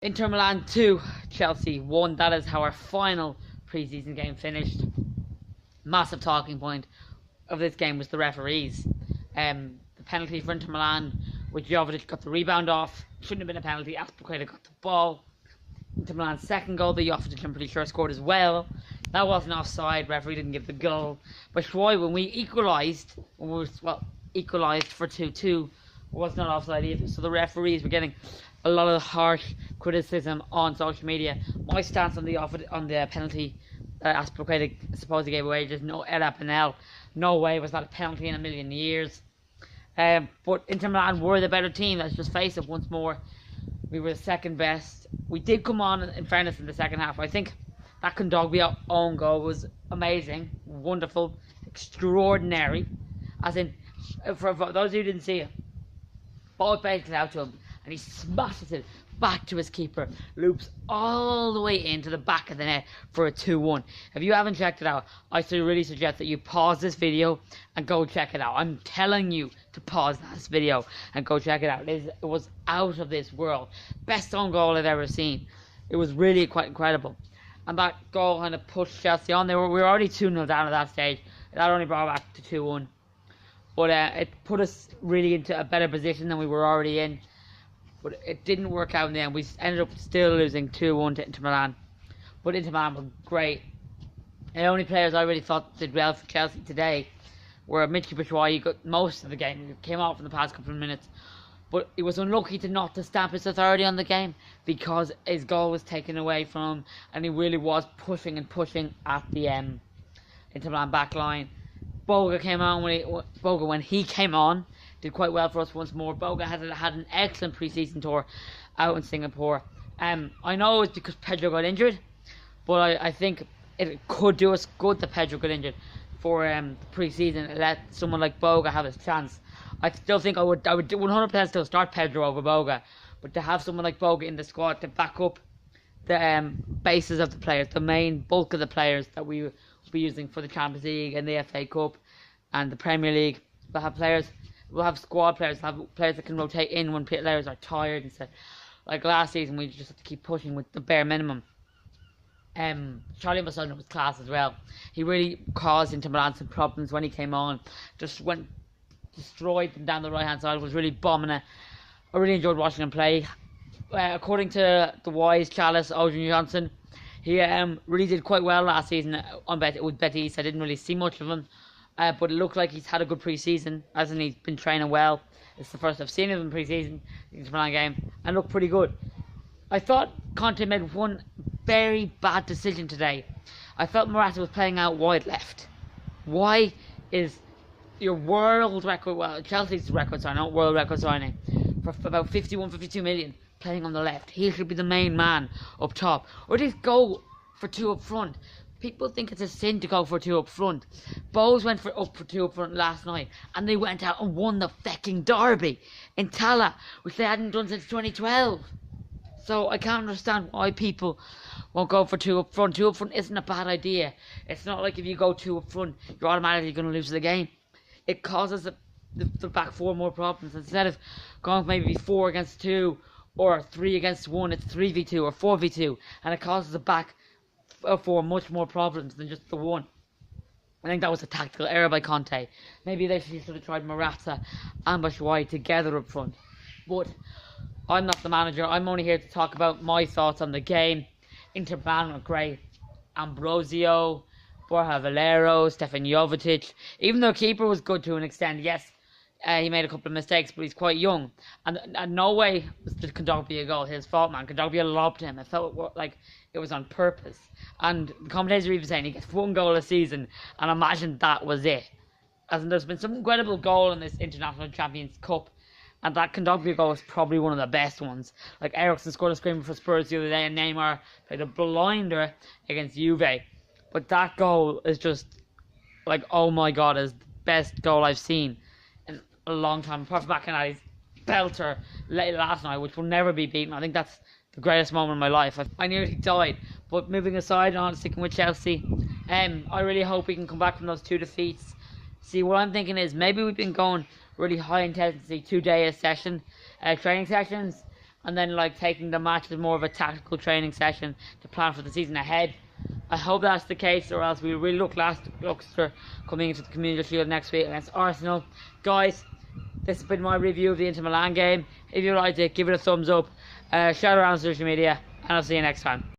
Inter Milan 2, Chelsea 1. That is how our final pre-season game finished. Massive talking point of this game was the referees. The penalty for Inter Milan, which Jovic got the rebound off, shouldn't have been a penalty. Azpilicueta got the ball. Inter Milan's second goal, the Jovic, I'm pretty sure, scored as well. That wasn't offside. Referee didn't give the goal. But Schwoi, when we equalised, equalised for 2-2, was not offside either. So the referees were getting a lot of harsh criticism on social media. My stance on the penalty Azpilicueta supposedly gave away, just no Ella Pinel. No way was that a penalty in a million years. But Inter Milan were the better team. Let's just face it once more. We were the second best. We did come on, in fairness, in the second half. I think that Kondogbia own goal was amazing, wonderful, extraordinary. As in, for those who didn't see it, ball basically out to him, and he smashes it back to his keeper, loops all the way into the back of the net for a 2-1. If you haven't checked it out, I really suggest that you pause this video and go check it out. I'm telling you to pause this video and go check it out. It was out of this world. Best own goal I've ever seen. It was really quite incredible. And that goal kind of pushed Chelsea on. We were already 2-0 down at that stage. That only brought back to 2-1. But it put us really into a better position than we were already in. But it didn't work out in the end. We ended up still losing 2-1 to Inter Milan. But Inter Milan were great. The only players I really thought did well for Chelsea today were Michy Batshuayi. He got most of the game. He came off in the past couple of minutes. But he was unlucky to stamp his authority on the game because his goal was taken away from him. And he really was pushing at the Inter Milan back line. Boga came on when he came on, did quite well for us once more. Boga had an excellent pre-season tour out in Singapore. I know it's because Pedro got injured, but I think it could do us good that Pedro got injured for the pre-season and let someone like Boga have his chance. I still think I would 100% still start Pedro over Boga, but to have someone like Boga in the squad to back up the bases of the players, the main bulk of the players that we will be using for the Champions League and the FA Cup and the Premier League. We'll have squad players, we'll have players that can rotate in when players are tired instead. Like last season, we just have to keep pushing with the bare minimum. Charlie Massona was class as well. He really caused Inter Milan some problems when he came on. Just destroyed them down the right hand side. Was really bombing it. I really enjoyed watching him play. According to the wise Chalice, Odin Johnson, he really did quite well last season with Betis. I didn't really see much of him, but it looked like he's had a good pre-season, as in he's been training well. It's the first I've seen of him pre-season in the Milan game, and looked pretty good. I thought Conte made one very bad decision today. I felt Morata was playing out wide left. Why is your world record, Chelsea's record signing, not world record signing, for about 52 million, playing on the left? He should be the main man up top, or just go for two up front. People think it's a sin to go for two up front. Bowes went for two up front last night, and they went out and won the fucking derby in Tala, which they hadn't done since 2012. So I can't understand why people won't go for two up front. Two up front isn't a bad idea. It's not like if you go two up front, you're automatically going to lose the game. It causes the back four more problems. Instead of going maybe 4 against 2 or 3 against 1, it's 3v2 or 4v2, and it causes the back four much more problems than just the one. I think that was a tactical error by Conte. Maybe they should have tried Morata and Batshuayi together up front. But I'm not the manager. I'm only here to talk about my thoughts on the game. Inter Milan were great. Ambrosio, Borja Valero, Stefan Jovetic. Even though keeper was good to an extent, yes, he made a couple of mistakes, but he's quite young. And no way was the Kondogbia goal his fault, man. Kondogbia lobbed him. It felt like it was on purpose. And the commentators are even saying he gets 1 goal a season, and imagine that was it. As in, there's been some incredible goal in this International Champions Cup, and that Kondogbia goal is probably one of the best ones. Like Eriksen scored a screamer for Spurs the other day, and Neymar played a blinder against Juve. But that goal is just like, oh my god, is the best goal I've seen in a long time. Apart from Bacchanali's belter late last night, which will never be beaten. I think that's the greatest moment of my life. I nearly died. But moving aside on sticking with Chelsea, I really hope we can come back from those 2 defeats. See, what I'm thinking is maybe we've been going really high intensity 2-day training sessions, and then like taking the match as more of a tactical training session to plan for the season ahead. I hope that's the case, or else we really look lackluster coming into the Community Shield next week against Arsenal. Guys, this has been my review of the Inter Milan game. If you liked it, give it a thumbs up, share it around social media, and I'll see you next time.